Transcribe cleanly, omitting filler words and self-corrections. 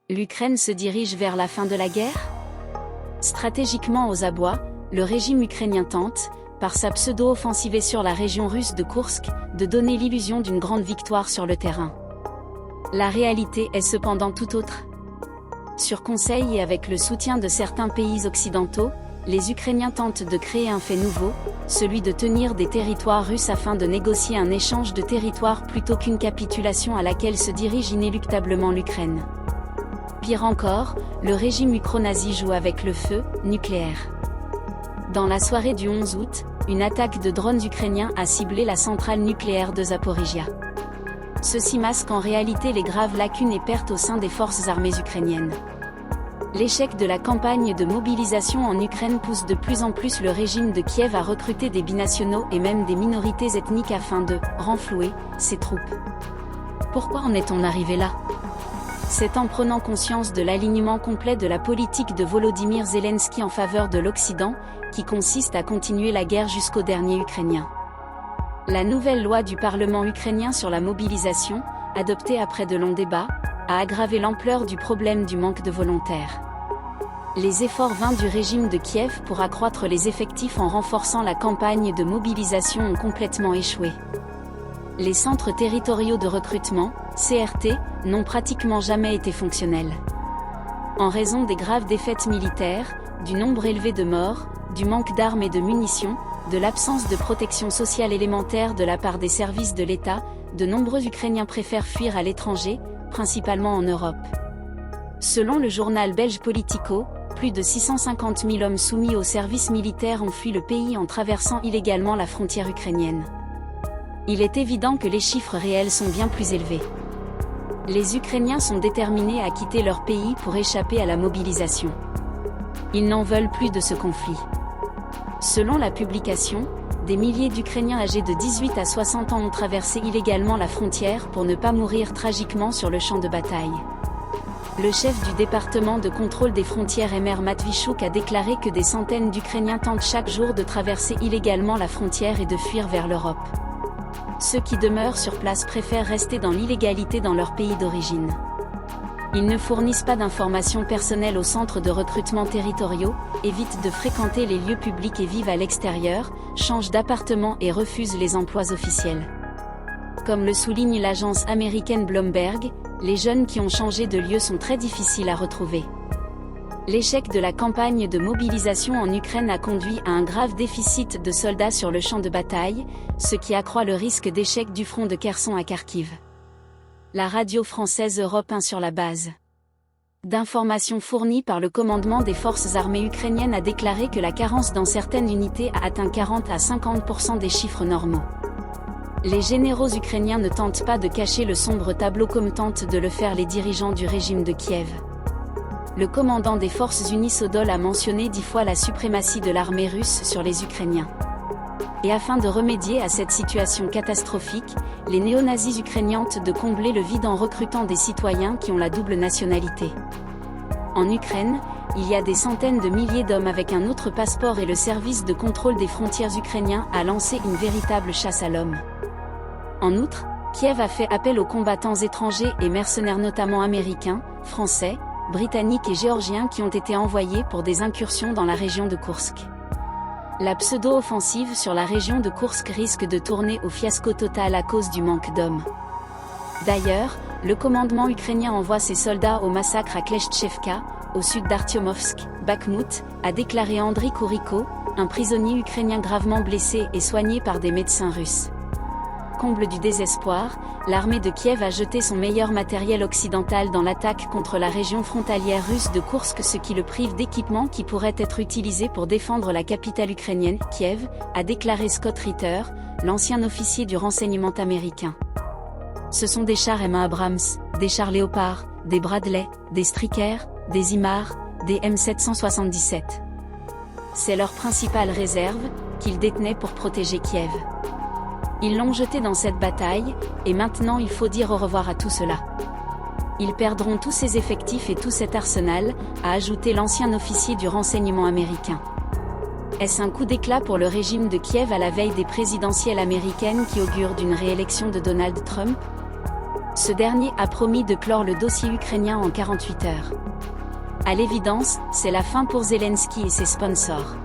L'Ukraine se dirige vers la fin de la guerre? Stratégiquement aux abois, le régime ukrainien tente, par sa pseudo-offensive sur la région russe de Koursk, de donner l'illusion d'une grande victoire sur le terrain. La réalité est cependant tout autre. Sur conseil et avec le soutien de certains pays occidentaux, les Ukrainiens tentent de créer un fait nouveau, celui de tenir des territoires russes afin de négocier un échange de territoires plutôt qu'une capitulation à laquelle se dirige inéluctablement l'Ukraine. Pire encore, le régime ukro-nazi joue avec le feu nucléaire. Dans la soirée du 11 août, une attaque de drones ukrainiens a ciblé la centrale nucléaire de Zaporijia. Ceci masque en réalité les graves lacunes et pertes au sein des forces armées ukrainiennes. L'échec de la campagne de mobilisation en Ukraine pousse de plus en plus le régime de Kiev à recruter des binationaux et même des minorités ethniques afin de renflouer ses troupes. Pourquoi en est-on arrivé là ? C'est en prenant conscience de l'alignement complet de la politique de Volodymyr Zelensky en faveur de l'Occident, qui consiste à continuer la guerre jusqu'au dernier Ukrainien. La nouvelle loi du Parlement ukrainien sur la mobilisation, adoptée après de longs débats, a aggravé l'ampleur du problème du manque de volontaires. Les efforts vains du régime de Kiev pour accroître les effectifs en renforçant la campagne de mobilisation ont complètement échoué. Les centres territoriaux de recrutement, CRT, n'ont pratiquement jamais été fonctionnels. En raison des graves défaites militaires, du nombre élevé de morts, du manque d'armes et de munitions, de l'absence de protection sociale élémentaire de la part des services de l'État, de nombreux Ukrainiens préfèrent fuir à l'étranger, principalement en Europe. Selon le journal belge Politico, plus de 650 000 hommes soumis au service militaire ont fui le pays en traversant illégalement la frontière ukrainienne. Il est évident que les chiffres réels sont bien plus élevés. Les Ukrainiens sont déterminés à quitter leur pays pour échapper à la mobilisation. Ils n'en veulent plus de ce conflit. Selon la publication, des milliers d'Ukrainiens âgés de 18 à 60 ans ont traversé illégalement la frontière pour ne pas mourir tragiquement sur le champ de bataille. Le chef du département de contrôle des frontières Emer Matvichuk a déclaré que des centaines d'Ukrainiens tentent chaque jour de traverser illégalement la frontière et de fuir vers l'Europe. Ceux qui demeurent sur place préfèrent rester dans l'illégalité dans leur pays d'origine. Ils ne fournissent pas d'informations personnelles aux centres de recrutement territoriaux, évitent de fréquenter les lieux publics et vivent à l'extérieur, changent d'appartement et refusent les emplois officiels. Comme le souligne l'agence américaine Bloomberg, les jeunes qui ont changé de lieu sont très difficiles à retrouver. L'échec de la campagne de mobilisation en Ukraine a conduit à un grave déficit de soldats sur le champ de bataille, ce qui accroît le risque d'échec du front de Kherson à Kharkiv. La radio française Europe 1 sur la base d'informations fournies par le commandement des forces armées ukrainiennes a déclaré que la carence dans certaines unités a atteint 40 à 50% des chiffres normaux. Les généraux ukrainiens ne tentent pas de cacher le sombre tableau comme tentent de le faire les dirigeants du régime de Kiev. Le commandant des forces unies Sodol a mentionné 10 fois la suprématie de l'armée russe sur les Ukrainiens. Et afin de remédier à cette situation catastrophique, les néo-nazis ukrainiens tentent de combler le vide en recrutant des citoyens qui ont la double nationalité. En Ukraine, il y a des centaines de milliers d'hommes avec un autre passeport et le service de contrôle des frontières ukrainien a lancé une véritable chasse à l'homme. En outre, Kiev a fait appel aux combattants étrangers et mercenaires notamment américains, français, britanniques et géorgiens qui ont été envoyés pour des incursions dans la région de Koursk. La pseudo-offensive sur la région de Koursk risque de tourner au fiasco total à cause du manque d'hommes. D'ailleurs, le commandement ukrainien envoie ses soldats au massacre à Kleshchevka, au sud d'Artyomovsk, Bakhmout, a déclaré Andriy Kouriko, un prisonnier ukrainien gravement blessé et soigné par des médecins russes. Comble du désespoir, l'armée de Kiev a jeté son meilleur matériel occidental dans l'attaque contre la région frontalière russe de Koursk, ce qui le prive d'équipements qui pourraient être utilisés pour défendre la capitale ukrainienne, Kiev, a déclaré Scott Ritter, l'ancien officier du renseignement américain. Ce sont des chars M1 Abrams, des chars Léopard, des Bradley, des Stryker, des HIMARS, des M777. C'est leur principale réserve, qu'ils détenaient pour protéger Kiev. Ils l'ont jeté dans cette bataille, et maintenant il faut dire au revoir à tout cela. Ils perdront tous ces effectifs et tout cet arsenal, a ajouté l'ancien officier du renseignement américain. Est-ce un coup d'éclat pour le régime de Kiev à la veille des présidentielles américaines qui augurent d'une réélection de Donald Trump ? Ce dernier a promis de clore le dossier ukrainien en 48 heures. À l'évidence, c'est la fin pour Zelensky et ses sponsors.